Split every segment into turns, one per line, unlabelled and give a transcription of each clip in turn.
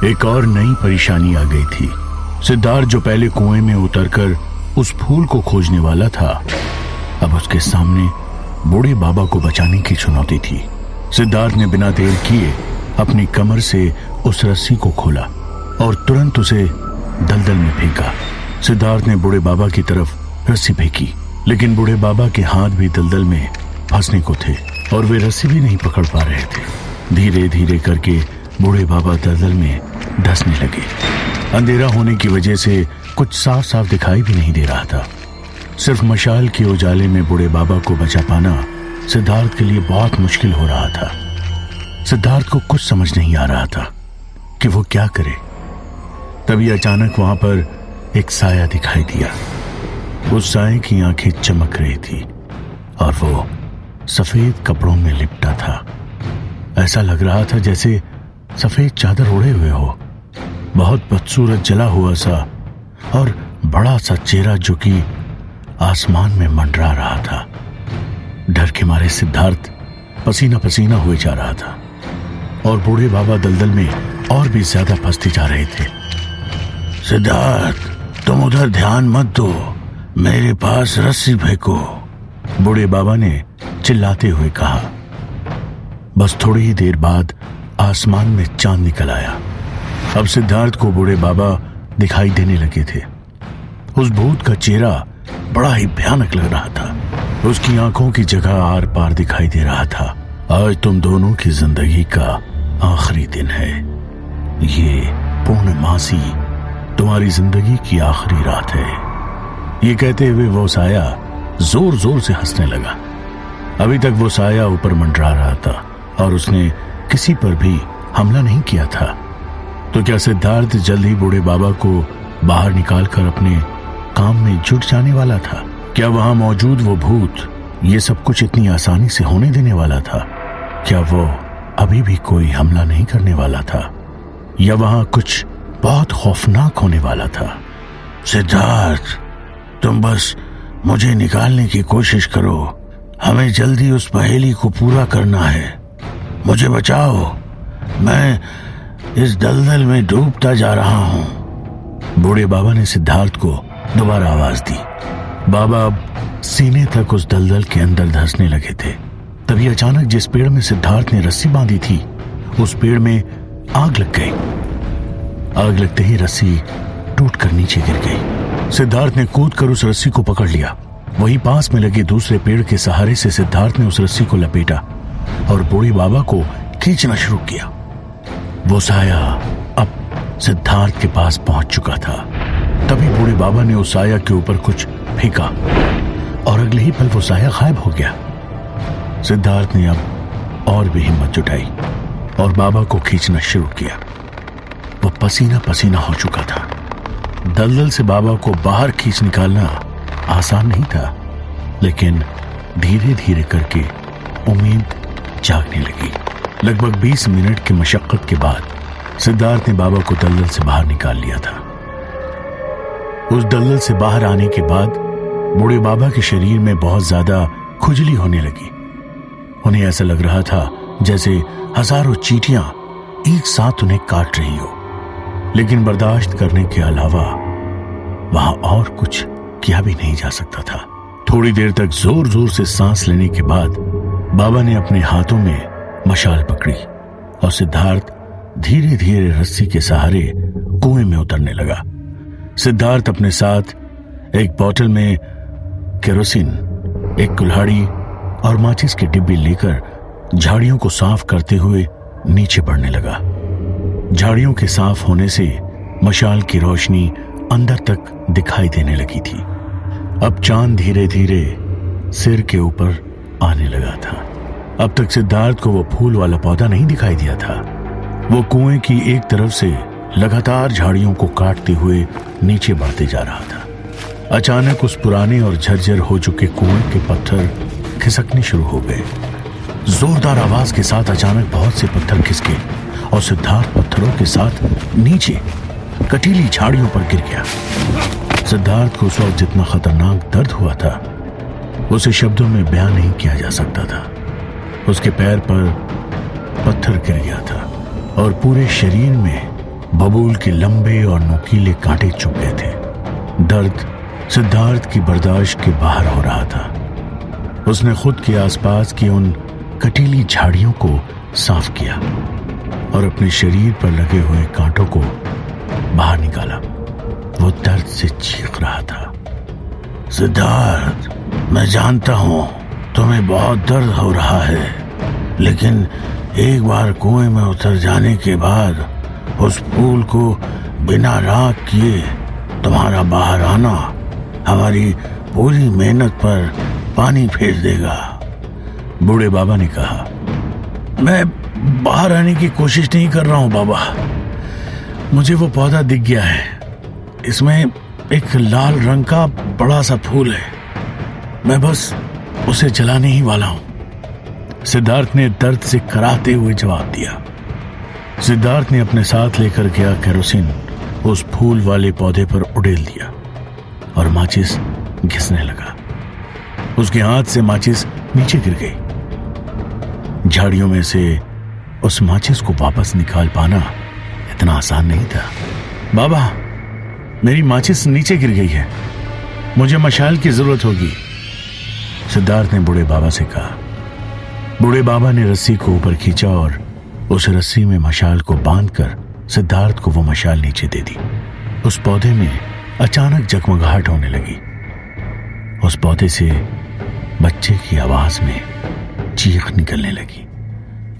एक और नई परेशानी आ गई थी। सिद्धार्थ जो पहले कुएं में उतरकर उस फूल को खोजने वाला था, अब उसके सामने बूढ़े बाबा को बचाने की चुनौती थी। सिद्धार्थ ने बिना देर किए अपनी कमर से उस रस्सी को खोला और तुरंत उसे दलदल में फेंका। सिद्धार्थ ने बूढ़े बाबा की तरफ रस्सी फेंकी, लेकिन बूढ़े बाबा के हाथ भी दलदल में फंसने को थे और वे रस्सी भी नहीं पकड़ पा रहे थे। धीरे धीरे करके बूढ़े बाबा दलदल में धंसने लगे। अंधेरा होने की वजह से कुछ साफ साफ दिखाई भी नहीं दे रहा था। सिर्फ मशाल के उजाले में बूढ़े बाबा को बचा पाना सिद्धार्थ के लिए बहुत मुश्किल हो रहा था। सिद्धार्थ को कुछ समझ नहीं आ रहा था कि वो क्या करे। तभी अचानक वहां पर एक साया दिखाई दिया। उस साये की आंखें चमक रही थी और वो सफेद कपड़ों में लिपटा था। ऐसा लग रहा था जैसे सफेद चादर ओढ़े हुए हो। बहुत बदसूरत जला हुआ सा और बड़ा सा चेहरा जो कि आसमान में मंडरा रहा था। डर के मारे सिद्धार्थ पसीना पसीना हुए जा रहा था और बूढ़े बाबा दलदल में और भी ज्यादा फंसते जा रहे थे। सिद्धार्थ, तुम उधर ध्यान मत दो, मेरे पास रस्सी फेंको, बूढ़े बाबा ने चिल्लाते हुए कहा। बस थोड़ी ही देर बाद आसमान में चांद निकल आया। अब सिद्धार्थ को बूढ़े बाबा दिखाई देने लगे थे। उस भूत का चेहरा बड़ा ही भयानक लग रहा था। उसकी आंखों की जगह आर पार दिखाई दे रहा था। आज तुम दोनों की जिंदगी का आखिरी दिन है। ये पूर्णमासी तुम्हारी जिंदगी की आखिरी रात है। ये कहते हुए वो साया जोर जोर से हंसने लगा। अभी तक वो साया ऊपर मंडरा रहा था और उसने किसी पर भी हमला नहीं किया था। तो क्या सिद्धार्थ जल्द ही बूढ़े बाबा को बाहर निकालकर अपने काम में जुट जाने वाला था? क्या वहां मौजूद वो भूत ये सब कुछ इतनी आसानी से होने देने वाला था? क्या वो अभी भी कोई हमला नहीं करने वाला था या वहां कुछ बहुत खौफनाक होने वाला था? सिद्धार्थ, तुम बस मुझे निकालने की कोशिश करो। हमें जल्दी उस पहेली को पूरा करना है। मुझे बचाओ, मैं इस दलदल में डूबता जा रहा हूं। बूढ़े बाबा ने सिद्धार्थ को दोबारा आवाज दी। बाबा अब सीने तक उस दलदल के अंदर धंसने लगे थे। तभी अचानक जिस पेड़ में सिद्धार्थ ने रस्सी बांधी थी, उस पेड़ में आग लग गई। आग लगते ही रस्सी टूटकर नीचे गिर गई। सिद्धार्थ ने कूदकर उस रस्सी को पकड़ लिया। वहीं पास में लगे दूसरे पेड़ के सहारे से सिद्धार्थ ने उस रस्सी को लपेटा और बूढ़े बाबा को खींचना शुरू किया। वो साया अब सिद्धार्थ के पास पहुंच चुका था। तभी बूढ़े बाबा ने उस साया के ऊपर कुछ फेंका और अगले ही पल वो साया गायब हो गया। सिद्धार्थ ने अब और भी हिम्मत जुटाई और बाबा को खींचना शुरू किया। वो पसीना पसीना हो चुका था। दलदल से बाबा को बाहर खींच निकालना आसान नहीं था, लेकिन धीरे धीरे करके उम्मीद जागने लगी। लगभग 20 मिनट की मशक्कत के बाद सिद्धार्थ ने बाबा को दलदल से बाहर निकाल लिया था। उस दलदल से बाहर आने के बाद बूढ़े बाबा के शरीर में बहुत ज्यादा खुजली होने लगी। उन्हें ऐसा लग रहा था जैसे हजारों चींटियां एक साथ उन्हें काट रही हो, लेकिन बर्दाश्त करने के अलावा वहां और कुछ किया भी नहीं जा सकता था। थोड़ी देर तक जोर जोर से सांस लेने के बाद बाबा ने अपने हाथों में मशाल पकड़ी और सिद्धार्थ धीरे धीरे रस्सी के सहारे कुएं में उतरने लगा। सिद्धार्थ अपने साथ एक बोतल में केरोसिन, एक कुल्हाड़ी और माचिस की डिब्बी लेकर झाड़ियों को साफ करते हुए नीचे बढ़ने लगा। झाड़ियों के साफ होने से मशाल की रोशनी अंदर तक दिखाई देने लगी थी। अब चांद धीरे धीरे सिर के ऊपर आने लगा था। अब तक सिद्धार्थ को वो फूल वाला पौधा नहीं दिखाई दिया था। वो कुएं की एक तरफ से लगातार झाड़ियों को काटते हुए नीचे बढ़ते जा रहा था। अचानक उस पुराने और झरझर हो चुके कुएं के पत्थर खिसकने शुरू हो गए। जोरदार आवाज के साथ अचानक बहुत से पत्थर खिसके और सिद्धार्थ पत्थरों के साथ नीचे कटीली झाड़ियों पर गिर गया। सिद्धार्थ को उस वक्त जितना खतरनाक दर्द हुआ था उसे शब्दों में बयान नहीं किया जा सकता था। उसके पैर पर पत्थर गिर गया था और पूरे शरीर में बबूल के लंबे और नुकीले कांटे चुभ गए थे। दर्द सिद्धार्थ की बर्दाश्त के बाहर हो रहा था। उसने खुद के आसपास की उन कटीली झाड़ियों को साफ किया और अपने शरीर पर लगे हुए कांटों को बाहर निकाला। वो दर्द से चीख रहा था। सिद्धार्थ, मैं जानता हूं तुम्हें बहुत दर्द हो रहा है, लेकिन एक बार कुएं में उतर जाने के बाद उस फूल को बिना राख किए तुम्हारा बाहर आना हमारी पूरी मेहनत पर पानी फेर देगा। बूढ़े बाबा ने कहा, मैं बाहर आने की कोशिश नहीं कर रहा हूं बाबा। मुझे वो पौधा दिख गया है। इसमें एक लाल रंग का बड़ा सा फूल है। मैं बस उसे जलाने ही वाला हूं। सिद्धार्थ ने दर्द से कराहते हुए जवाब दिया। सिद्धार्थ ने अपने साथ लेकर गया केरोसिन उस फूल वाले पौधे पर उड़ेल दिया और माचिस घिसने लगा। उसके हाथ से माचिस नीचे गिर गई। झाड़ियों में से उस माचिस को वापस निकाल पाना इतना आसान नहीं था। बाबा, मेरी माचिस नीचे गिर गई है। मुझे मशाल की जरूरत होगी। सिद्धार्थ ने बूढ़े बाबा से कहा। बूढ़े बाबा ने रस्सी को ऊपर खींचा और उस रस्सी में मशाल को बांधकर सिद्धार्थ को वो मशाल नीचे दे दी। उस पौधे में अचानक जगमगाहट होने लगी। उस पौधे से बच्चे की आवाज में चीख निकलने लगी।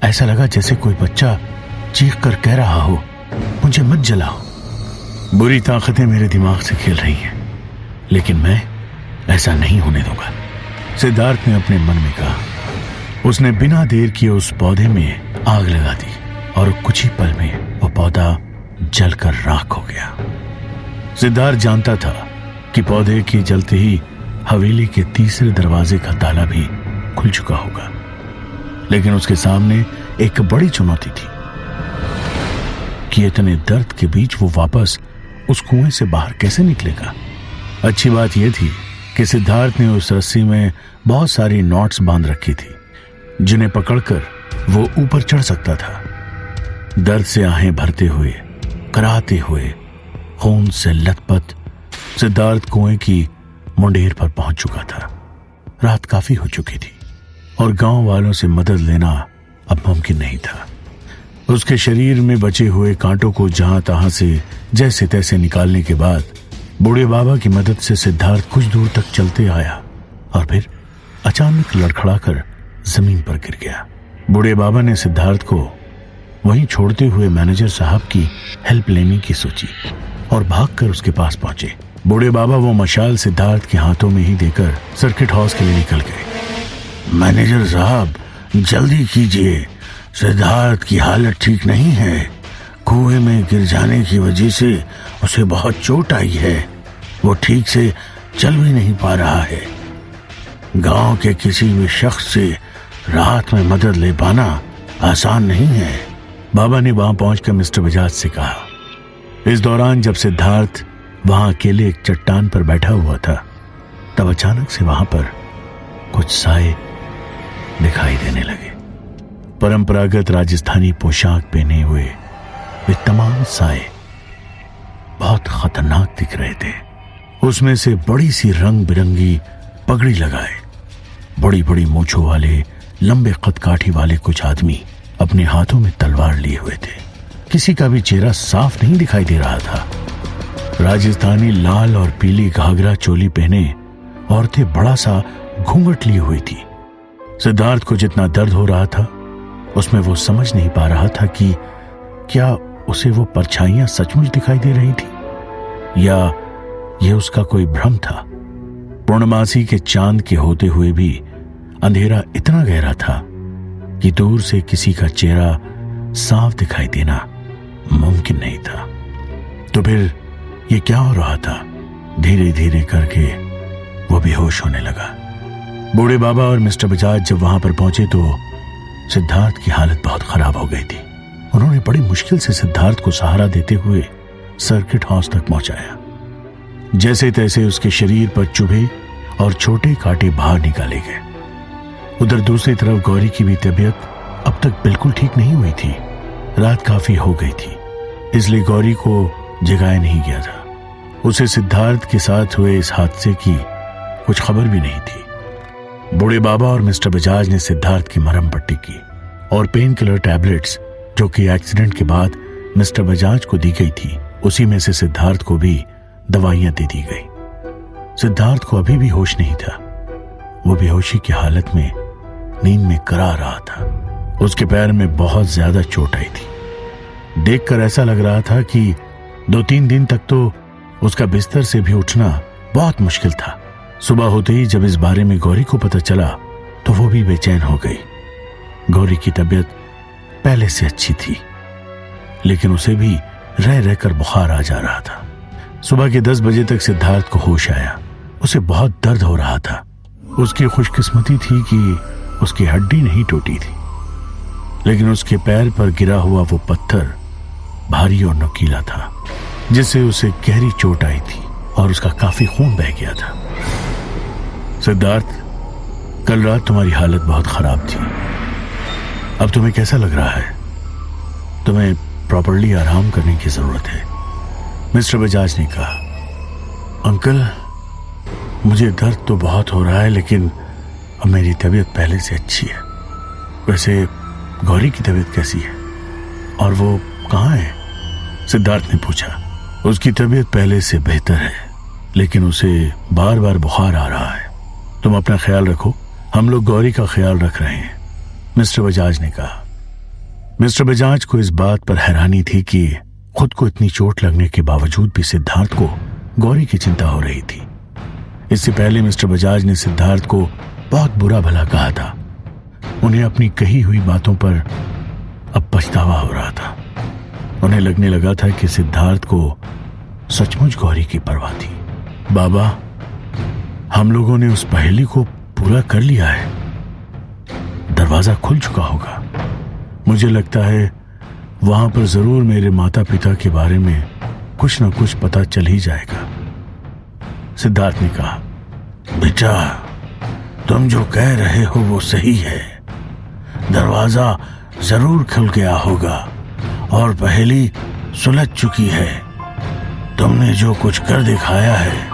ऐसा लगा जैसे कोई बच्चा चीख कर कह रहा हो, मुझे मत जलाओ। बुरी ताकतें मेरे दिमाग से खेल रही हैं, लेकिन मैं ऐसा नहीं होने दूंगा, सिद्धार्थ ने अपने मन में कहा। उसने बिना देर किए उस पौधे में आग लगा दी और कुछ ही पल में वो पौधा जलकर राख हो गया। सिद्धार्थ जानता था कि पौधे के जलते ही हवेली के तीसरे दरवाजे का ताला भी खुल चुका होगा, लेकिन उसके सामने एक बड़ी चुनौती थी कि इतने दर्द के बीच वो वापस उस कुएं से बाहर कैसे निकलेगा। अच्छी बात यह थी कि सिद्धार्थ ने उस रस्सी में बहुत सारी नॉट्स बांध रखी थी, जिन्हें पकड़कर वो ऊपर चढ़ सकता था। दर्द से आहें भरते हुए, कराहते हुए, खून से लथपथ सिद्धार्थ कुएं की मुंडेर पर पहुंच चुका था। रात काफी हो चुकी थी और गांव वालों से मदद लेना अब मुमकिन नहीं था। उसके शरीर में बचे हुए कांटों को जहां तहां से जैसे तैसे निकालने के बाद बूढ़े बाबा की मदद से सिद्धार्थ कुछ दूर तक चलते आया और फिर अचानक लड़खड़ाकर जमीन पर गिर गया। बूढ़े बाबा ने सिद्धार्थ को वहीं छोड़ते हुए मैनेजर साहब की हेल्प लेने की सोची और भागकर उसके पास पहुंचे। बूढ़े बाबा वो मशाल सिद्धार्थ के हाथों में ही देकर सर्किट हाउस के लिए निकल गए। मैनेजर साहब, जल्दी कीजिए, सिद्धार्थ की हालत ठीक नहीं है। कुएं में गिर जाने की वजह से उसे बहुत चोट आई है। वो ठीक से चल भी नहीं पा रहा है। गांव के किसी भी शख्स से रात में मदद ले पाना आसान नहीं है। बाबा ने वहां पहुंचकर मिस्टर बजाज से कहा। इस दौरान जब सिद्धार्थ वहां अकेले एक चट्टान पर बैठा हुआ था, तब अचानक से वहां पर कुछ साए दिखाई देने लगे। परंपरागत राजस्थानी पोशाक पहने हुए वे तमाम साए बहुत खतरनाक दिख रहे थे। उसमें से बड़ी सी रंग बिरंगी पगड़ी लगाए, बड़ी बड़ी मूंछों वाले, लंबे कदकाठी वाले कुछ आदमी अपने हाथों में तलवार लिए हुए थे। किसी का भी चेहरा साफ नहीं दिखाई दे रहा था। राजस्थानी लाल और पीली घाघरा चोली पहने औरतें बड़ा सा घूंघट लिए हुई थी। सिद्धार्थ को जितना दर्द हो रहा था, उसमें वो समझ नहीं पा रहा था कि क्या उसे वो परछाइयां सचमुच दिखाई दे रही थी या ये उसका कोई भ्रम था। पूर्णमासी के चांद के होते हुए भी अंधेरा इतना गहरा था कि दूर से किसी का चेहरा साफ दिखाई देना मुमकिन नहीं था। तो फिर ये क्या हो रहा था? धीरे धीरे करके वो बेहोश होने लगा। बूढ़े बाबा और मिस्टर बजाज जब वहां पर पहुंचे तो सिद्धार्थ की हालत बहुत खराब हो गई थी। उन्होंने बड़ी मुश्किल से सिद्धार्थ को सहारा देते हुए सर्किट हाउस तक पहुंचाया। जैसे तैसे उसके शरीर पर चुभे और छोटे कांटे बाहर निकाले गए। उधर दूसरी तरफ गौरी की भी तबीयत अब तक बिल्कुल ठीक नहीं हुई थी। रात काफी हो गई थी, इसलिए गौरी को जगाया नहीं गया था। उसे सिद्धार्थ के साथ हुए इस हादसे की कुछ खबर भी नहीं थी। बूढ़े बाबा और मिस्टर बजाज ने सिद्धार्थ की मरहम पट्टी की और पेन किलर टैबलेट्स जो कि एक्सीडेंट के बाद मिस्टर बजाज को दी गई थी, उसी में से सिद्धार्थ को भी दवाइयां दे दी गई। सिद्धार्थ को अभी भी होश नहीं था। वो बेहोशी की हालत में नींद में करा रहा था। उसके पैर में बहुत ज्यादा चोट आई थी। देखकर ऐसा लग रहा था कि 2-3 दिन तक तो उसका बिस्तर से भी उठना बहुत मुश्किल था। सुबह होते ही जब इस बारे में गौरी को पता चला तो वो भी बेचैन हो गई। गौरी की तबीयत पहले से अच्छी थी, लेकिन उसे भी रह रहकर बुखार आ जा रहा था। सुबह के 10 बजे तक सिद्धार्थ को होश आया। उसे बहुत दर्द हो रहा था। उसकी खुशकिस्मती थी कि उसकी हड्डी नहीं टूटी थी, लेकिन उसके पैर पर गिरा हुआ वो पत्थर भारी और नुकीला था, जिससे उसे गहरी चोट आई थी और उसका काफी खून बह गया था। सिद्धार्थ, कल रात तुम्हारी हालत बहुत खराब थी। अब तुम्हें कैसा लग रहा है? तुम्हें प्रॉपर्ली आराम करने की जरूरत है, मिस्टर बजाज ने कहा। अंकल, मुझे दर्द तो बहुत हो रहा है, लेकिन अब मेरी तबीयत पहले से अच्छी है। वैसे गौरी की तबीयत कैसी है और वो कहाँ है? सिद्धार्थ ने पूछा। उसकी तबीयत पहले से बेहतर है, लेकिन उसे बार बार बुखार आ रहा है। तुम अपना ख्याल रखो, हम लोग गौरी का ख्याल रख रहे हैं, मिस्टर बजाज ने कहा। मिस्टर बजाज को इस बात पर हैरानी थी कि खुद को इतनी चोट लगने के बावजूद भी सिद्धार्थ को गौरी की चिंता हो रही थी। इससे पहले मिस्टर बजाज ने सिद्धार्थ को बहुत बुरा भला कहा था। उन्हें अपनी कही हुई बातों पर अब पछतावा हो रहा था। उन्हें लगने लगा था कि सिद्धार्थ को सचमुच गौरी की परवाह थी। बाबा, हम लोगों ने उस पहेली को पूरा कर लिया है। दरवाजा खुल चुका होगा। मुझे लगता है वहां पर जरूर मेरे माता पिता के बारे में कुछ न कुछ पता चल ही जाएगा, सिद्धार्थ ने कहा। बेटा, तुम जो कह रहे हो वो सही है। दरवाजा जरूर खुल गया होगा और पहेली सुलझ चुकी है। तुमने जो कुछ कर दिखाया है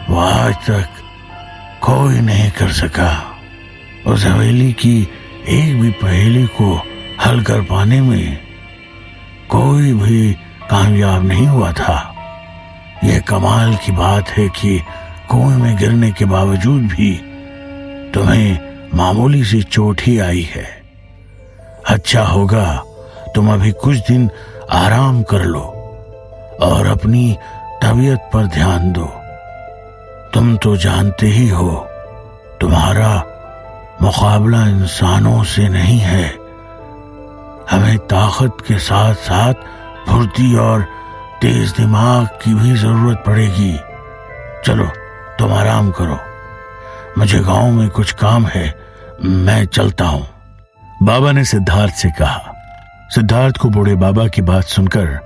वो आज तक कोई नहीं कर सका। उस हवेली की एक भी पहेली को हल कर पाने में कोई भी कामयाब नहीं हुआ था। यह कमाल की बात है कि कुएं में गिरने के बावजूद भी तुम्हें मामूली सी चोट ही आई है। अच्छा होगा तुम अभी कुछ दिन आराम कर लो और अपनी तबीयत पर ध्यान दो। तुम तो जानते ही हो, तुम्हारा मुकाबला इंसानों से नहीं है। हमें ताकत के साथ साथ फुर्ती और तेज दिमाग की भी जरूरत पड़ेगी। चलो तुम आराम करो, मुझे गांव में कुछ काम है, मैं चलता हूं, बाबा ने सिद्धार्थ से कहा। सिद्धार्थ को बूढ़े बाबा की बात सुनकर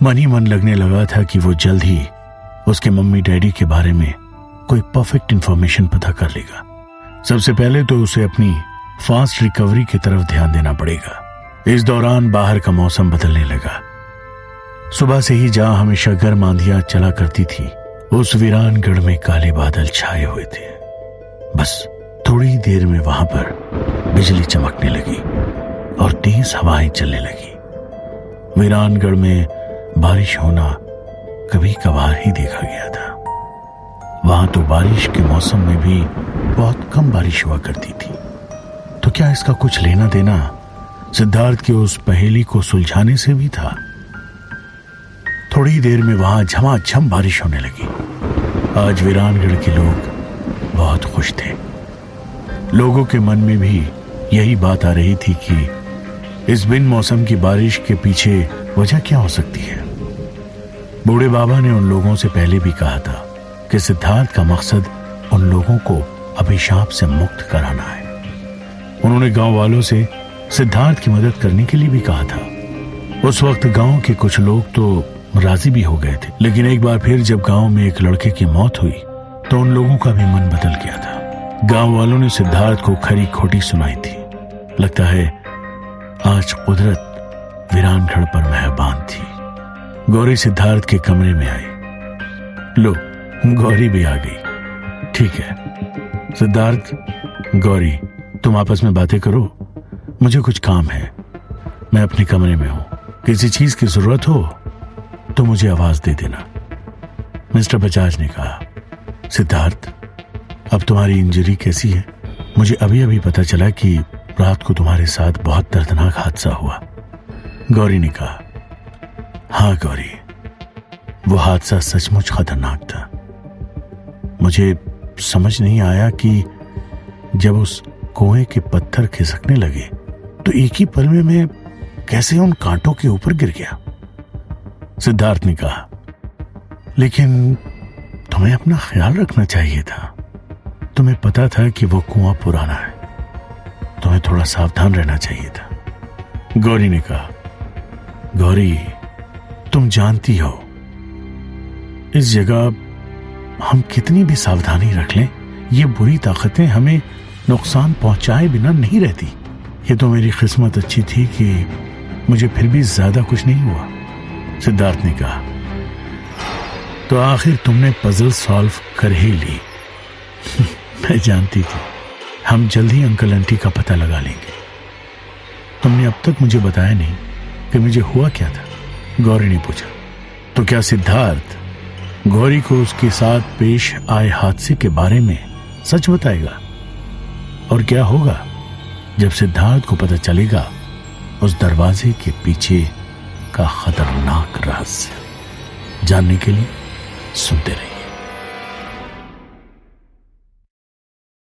मन ही मन लगने लगा था कि वो जल्द ही उसके मम्मी डैडी के बारे में कोई परफेक्ट इंफॉर्मेशन पता कर लेगा। सबसे पहले तो उसे अपनी फास्ट रिकवरी की तरफ ध्यान देना पड़ेगा। इस दौरान बाहर का मौसम बदलने लगा। सुबह से ही जहां हमेशा गर्म आंधियां चला करती थी, उस वीरानगढ़ में काले बादल छाए हुए थे। बस थोड़ी देर में वहां पर बिजली चमकने लगी और तेज हवाएं चलने लगी। वीरानगढ़ में बारिश होना कभी कभार ही देखा गया था। वहां तो बारिश के मौसम में भी बहुत कम बारिश हुआ करती थी। तो क्या इसका कुछ लेना देना सिद्धार्थ के उस पहेली को सुलझाने से भी था? थोड़ी देर में वहां झमाझम बारिश होने लगी। आज वीरानगढ़ के लोग बहुत खुश थे। लोगों के मन में भी यही बात आ रही थी कि इस बिन मौसम की बारिश के पीछे वजह क्या हो सकती है। बूढ़े बाबा ने उन लोगों से पहले भी कहा था कि सिद्धार्थ का मकसद उन लोगों को अभिशाप से मुक्त कराना है। उन्होंने गांव वालों से सिद्धार्थ की मदद करने के लिए भी कहा था। उस वक्त गांव के कुछ लोग तो राजी भी हो गए थे, लेकिन एक बार फिर जब गांव में एक लड़के की मौत हुई तो उन लोगों का भी मन बदल गया था। गांव वालों ने सिद्धार्थ को खरी खोटी सुनाई थी। लगता है आज कुदरत वीरान घर पर मेहरबान थी। गौरी सिद्धार्थ के कमरे में आई। लो, गौरी भी आ गई। ठीक है सिद्धार्थ, गौरी तुम आपस में बातें करो, मुझे कुछ काम है। मैं अपने कमरे में हूं, किसी चीज की जरूरत हो तो मुझे आवाज दे देना। मिस्टर बजाज ने कहा। सिद्धार्थ, अब तुम्हारी इंजरी कैसी है? मुझे अभी अभी पता चला कि रात को तुम्हारे साथ बहुत दर्दनाक हादसा हुआ। गौरी ने कहा। हाँ गौरी, वो हादसा सचमुच खतरनाक था। मुझे समझ नहीं आया कि जब उस कुएं के पत्थर खिसकने लगे तो एक ही पल में मैं कैसे उन कांटों के ऊपर गिर गया। सिद्धार्थ ने कहा। लेकिन तुम्हें अपना ख्याल रखना चाहिए था। तुम्हें पता था कि वो कुआं पुराना है, तुम्हें थोड़ा सावधान रहना चाहिए था। गौरी ने कहा। गौरी, तुम जानती हो इस जगह हम कितनी भी सावधानी रख लें, ये बुरी ताकतें हमें नुकसान पहुंचाए बिना नहीं रहती। ये तो मेरी किस्मत अच्छी थी कि मुझे फिर भी ज्यादा कुछ नहीं हुआ। सिद्धार्थ ने कहा। तो आखिर तुमने पजल सॉल्व कर ही ली। मैं जानती थी हम जल्द ही अंकल आंटी का पता लगा लेंगे। तुमने अब तक मुझे बताया नहीं कि मुझे हुआ क्या था, गौरी ने पूछा। तो क्या सिद्धार्थ गौरी को उसके साथ पेश आए हादसे के बारे में सच बताएगा? और क्या होगा जब सिद्धार्थ को पता चलेगा उस दरवाजे के पीछे का खतरनाक रहस्य? जानने के लिए सुनते रहिए।